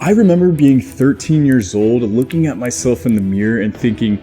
I remember being 13 years old, looking at myself in the mirror and thinking,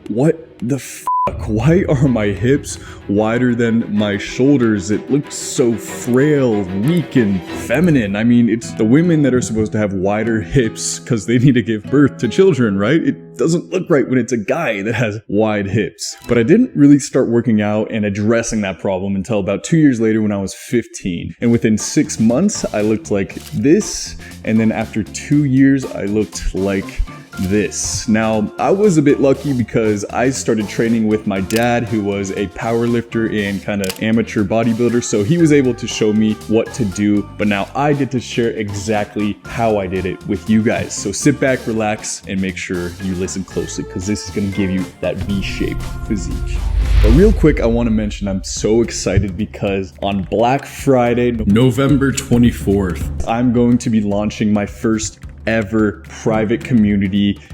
what the fuck? Why are my hips wider than my shoulders? It looks so frail, weak, and feminine. I mean, it's the women that are supposed to have wider hips because they need to give birth to children, right? It doesn't look right when it's a guy that has wide hips. But I didn't really start working out and addressing that problem until about 2 years later when I was 15. And within 6 months, I looked like this. And then after 2 years, I looked like this. Now, I was a bit lucky because I started training with my dad, who was a power lifter and kind of amateur bodybuilder, so he was able to show me what to do, but now I get to share exactly how I did it with you guys. So sit back, relax, and make sure you listen closely because this is going to give you that V-shaped physique. But real quick, I want to mention I'm so excited because on Black Friday, November 24th, I'm going to be launching my first ever private community /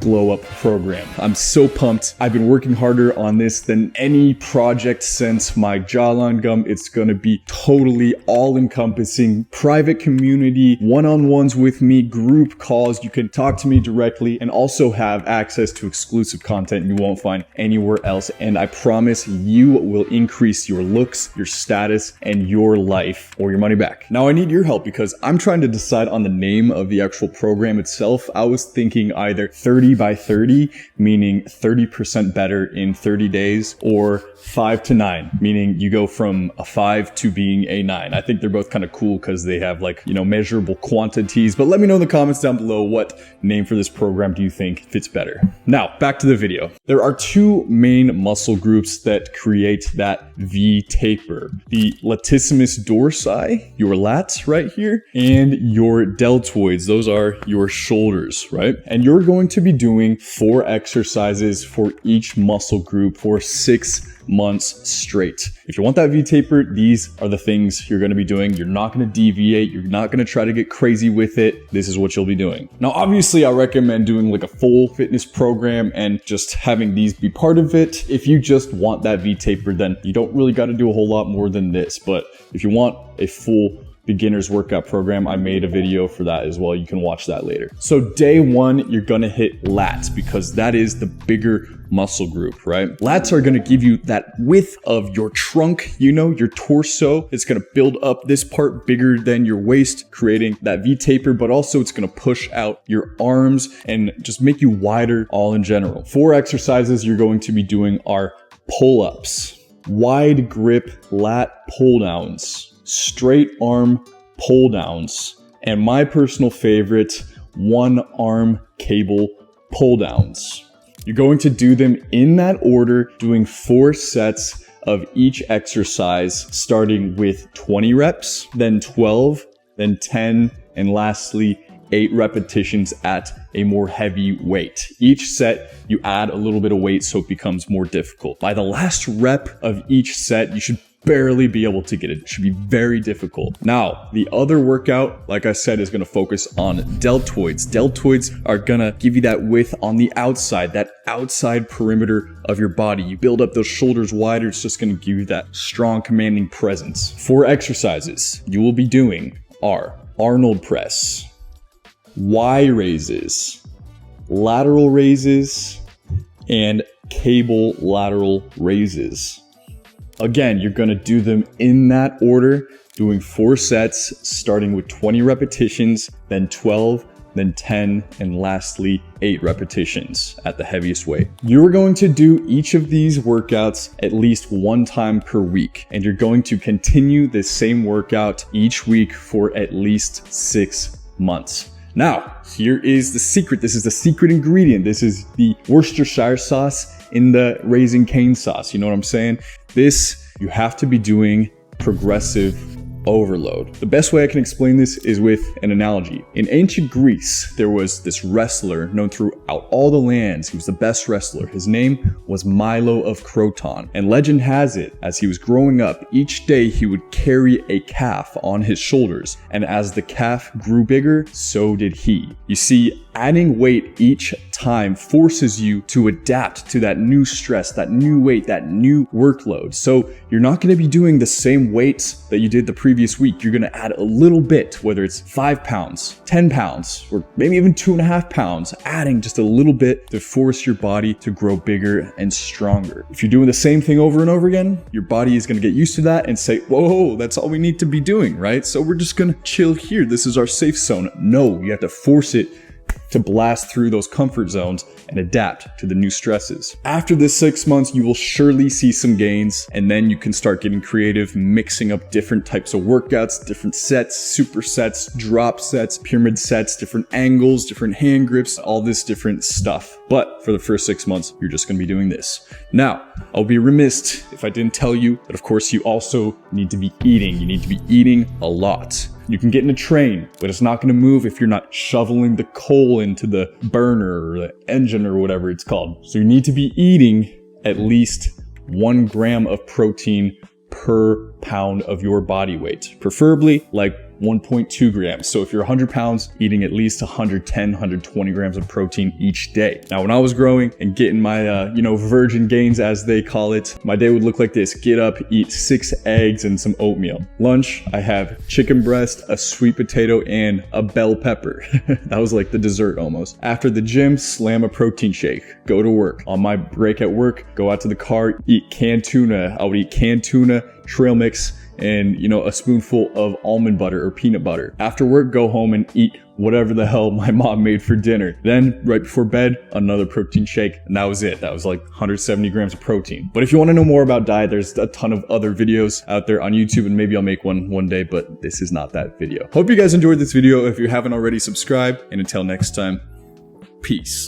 glow up program. I'm so pumped. I've been working harder on this than any project since my jawline gum. It's gonna be totally all encompassing private community, one-on-ones with me, group calls. You can talk to me directly and also have access to exclusive content you won't find anywhere else. And I promise you will increase your looks, your status, and your life or your money back. Now I need your help because I'm trying to decide on the name of the actual program itself. I was thinking either 30 by 30, meaning 30% better in 30 days, or 5 to 9, meaning you go from a 5 to being a 9. I think they're both kind of cool because they have measurable quantities, but let me know in the comments down below what name for this program do you think fits better. Now, back to the video. There are two main muscle groups that create that V taper. The latissimus dorsi, your lats right here, and your deltoids, those are your shoulders, right? And you're going to be doing 4 exercises for each muscle group for 6 months straight. If you want that V taper, these are the things you're going to be doing. You're not going to deviate. You're not going to try to get crazy with it. This is what you'll be doing. Now, obviously, I recommend doing like a full fitness program and just having these be part of it. If you just want that V taper, then you don't really got to do a whole lot more than this. But if you want a full beginner's workout program, I made a video for that as well. You can watch that later. So day 1, you're gonna hit lats because that is the bigger muscle group, right? Lats are gonna give you that width of your trunk, your torso. It's gonna build up this part bigger than your waist, creating that V taper, but also it's gonna push out your arms and just make you wider all in general. 4 exercises you're going to be doing are pull-ups, wide grip lat pull downs, straight arm pull downs, and my personal favorite, one arm cable pull downs. You're going to do them in that order, doing 4 sets of each exercise, starting with 20 reps, then 12, then 10, and lastly, 8 repetitions at a more heavy weight. Each set, you add a little bit of weight so it becomes more difficult. By the last rep of each set, you should barely be able to get it. It should be very difficult. Now, the other workout, like I said, is going to focus on deltoids. Deltoids are going to give you that width on the outside, that outside perimeter of your body. You build up those shoulders wider. It's just going to give you that strong, commanding presence. 4 exercises you will be doing are Arnold press, Y raises, lateral raises, and cable lateral raises. Again, you're going to do them in that order, doing 4 sets, starting with 20 repetitions, then 12, then 10, and lastly, 8 repetitions at the heaviest weight. You're going to do each of these workouts at least 1 time per week, and you're going to continue the same workout each week for at least 6 months. Now, here is the secret. This is the secret ingredient. This is the Worcestershire sauce in the Raising Cane sauce. You know what I'm saying? This, you have to be doing progressive overload. The best way I can explain this is with an analogy. In ancient Greece, there was this wrestler known throughout all the lands. He was the best wrestler. His name was Milo of Croton. And legend has it, as he was growing up, each day he would carry a calf on his shoulders. And as the calf grew bigger, so did he. You see, Adding weight each time forces you to adapt to that new stress, that new weight, that new workload. So you're not going to be doing the same weights that you did the previous week. You're going to add a little bit, whether it's 5 pounds, 10 pounds, or maybe even 2.5 pounds, adding just a little bit to force your body to grow bigger and stronger. If you're doing the same thing over and over again, your body is going to get used to that and say, whoa, that's all we need to be doing, right? So we're just going to chill here. This is our safe zone. No, you have to force it to blast through those comfort zones and adapt to the new stresses. After this 6 months, you will surely see some gains, and then you can start getting creative, mixing up different types of workouts, different sets, supersets, drop sets, pyramid sets, different angles, different hand grips, all this different stuff. But for the first 6 months, you're just gonna be doing this. Now, I'll be remiss if I didn't tell you that of course you also need to be eating. You need to be eating a lot. You can get in a train, but it's not gonna move if you're not shoveling the coal into the burner or the engine or whatever it's called. So you need to be eating at least 1 gram of protein per pound of your body weight, preferably like 1.2 grams. So if you're 100 pounds, eating at least 110, 120 grams of protein each day. Now, when I was growing and getting my, virgin gains, as they call it, my day would look like this. Get up, eat 6 eggs and some oatmeal. Lunch, I have chicken breast, a sweet potato, and a bell pepper. That was like the dessert almost. After the gym, slam a protein shake. Go to work. On my break at work, go out to the car, eat canned tuna. I would eat canned tuna, trail mix, and a spoonful of almond butter or peanut butter. After work, go home and eat whatever the hell my mom made for dinner. Then right before bed, another protein shake, and that was it. That was like 170 grams of protein. But if you want to know more about diet, there's a ton of other videos out there on YouTube, and maybe I'll make one day, but this is not that video. Hope you guys enjoyed this video. If you haven't already, subscribe, and until next time, peace.